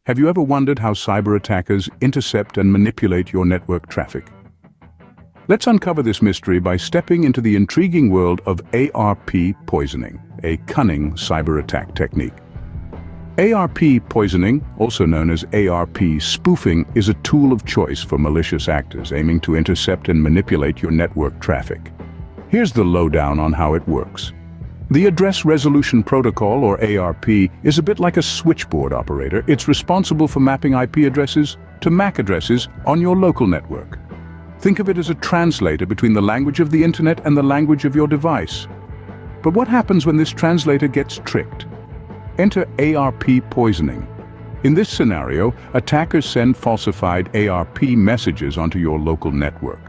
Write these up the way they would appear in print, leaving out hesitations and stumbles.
Have you ever wondered how cyber attackers intercept and manipulate your network traffic? Let's uncover this mystery by stepping into the intriguing world of ARP poisoning, a cunning cyber attack technique. ARP poisoning, also known as ARP spoofing, is a tool of choice for malicious actors aiming to intercept and manipulate your network traffic. Here's the lowdown on how it works. The Address Resolution Protocol, or ARP, is a bit like a switchboard operator. It's responsible for mapping IP addresses to MAC addresses on your local network. Think of it as a translator between the language of the internet and the language of your device. But what happens when this translator gets tricked? Enter ARP poisoning. In this scenario, attackers send falsified ARP messages onto your local network.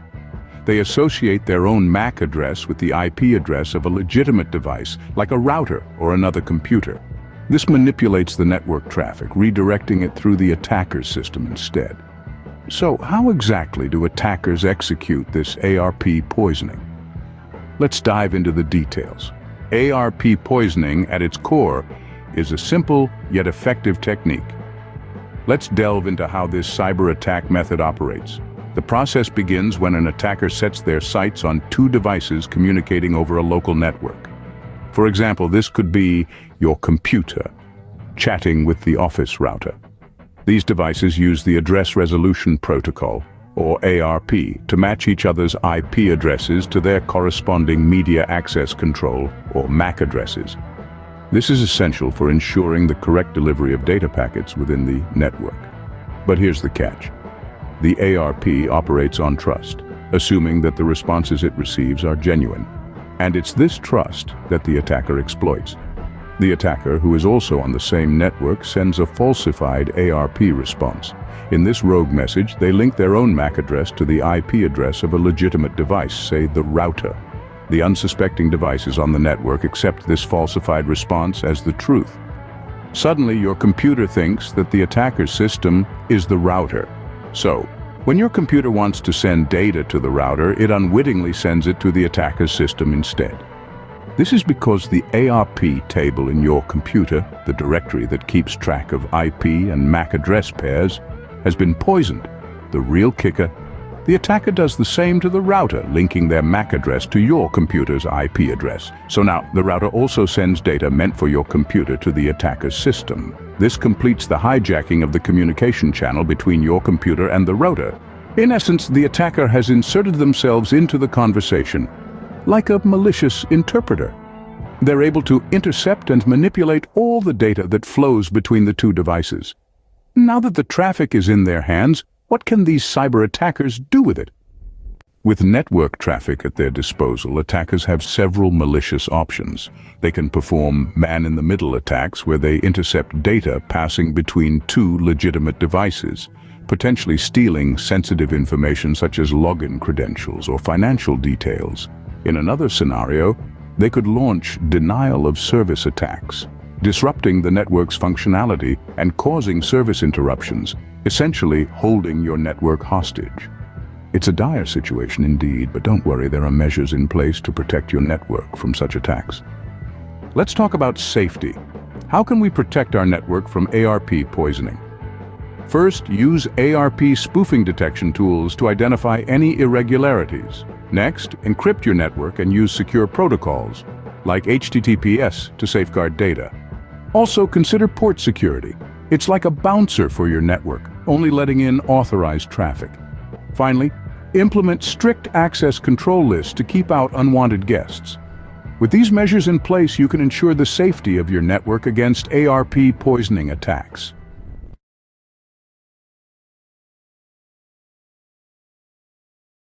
They associate their own MAC address with the IP address of a legitimate device, like a router or another computer. This manipulates the network traffic, redirecting it through the attacker's system instead. So, how exactly do attackers execute this ARP poisoning? Let's dive into the details. ARP poisoning, at its core, is a simple yet effective technique. Let's delve into how this cyber attack method operates. The process begins when an attacker sets their sights on two devices communicating over a local network. For example, this could be your computer chatting with the office router. These devices use the Address Resolution Protocol, or ARP, to match each other's IP addresses to their corresponding Media Access Control, or MAC addresses. This is essential for ensuring the correct delivery of data packets within the network. But here's the catch. The ARP operates on trust, assuming that the responses it receives are genuine. And it's this trust that the attacker exploits. The attacker, who is also on the same network, sends a falsified ARP response. In this rogue message, they link their own MAC address to the IP address of a legitimate device, say the router. The unsuspecting devices on the network accept this falsified response as the truth. Suddenly, your computer thinks that the attacker's system is the router. So, when your computer wants to send data to the router, it unwittingly sends it to the attacker's system instead. This is because the ARP table in your computer, the directory that keeps track of IP and MAC address pairs, has been poisoned. The real kicker: the attacker does the same to the router, linking their MAC address to your computer's IP address. So now, the router also sends data meant for your computer to the attacker's system. This completes the hijacking of the communication channel between your computer and the router. In essence, the attacker has inserted themselves into the conversation, like a malicious interpreter. They're able to intercept and manipulate all the data that flows between the two devices. Now that the traffic is in their hands, what can these cyber attackers do with it? With network traffic at their disposal, attackers have several malicious options. They can perform man-in-the-middle attacks where they intercept data passing between two legitimate devices, potentially stealing sensitive information such as login credentials or financial details. In another scenario, they could launch denial-of-service attacks, disrupting the network's functionality and causing service interruptions, essentially holding your network hostage. It's a dire situation indeed, but don't worry, there are measures in place to protect your network from such attacks. Let's talk about safety. How can we protect our network from ARP poisoning? First, use ARP spoofing detection tools to identify any irregularities. Next, encrypt your network and use secure protocols, like HTTPS, to safeguard data. Also, consider port security. It's like a bouncer for your network, only letting in authorized traffic. Finally, implement strict access control lists to keep out unwanted guests. With these measures in place, you can ensure the safety of your network against ARP poisoning attacks.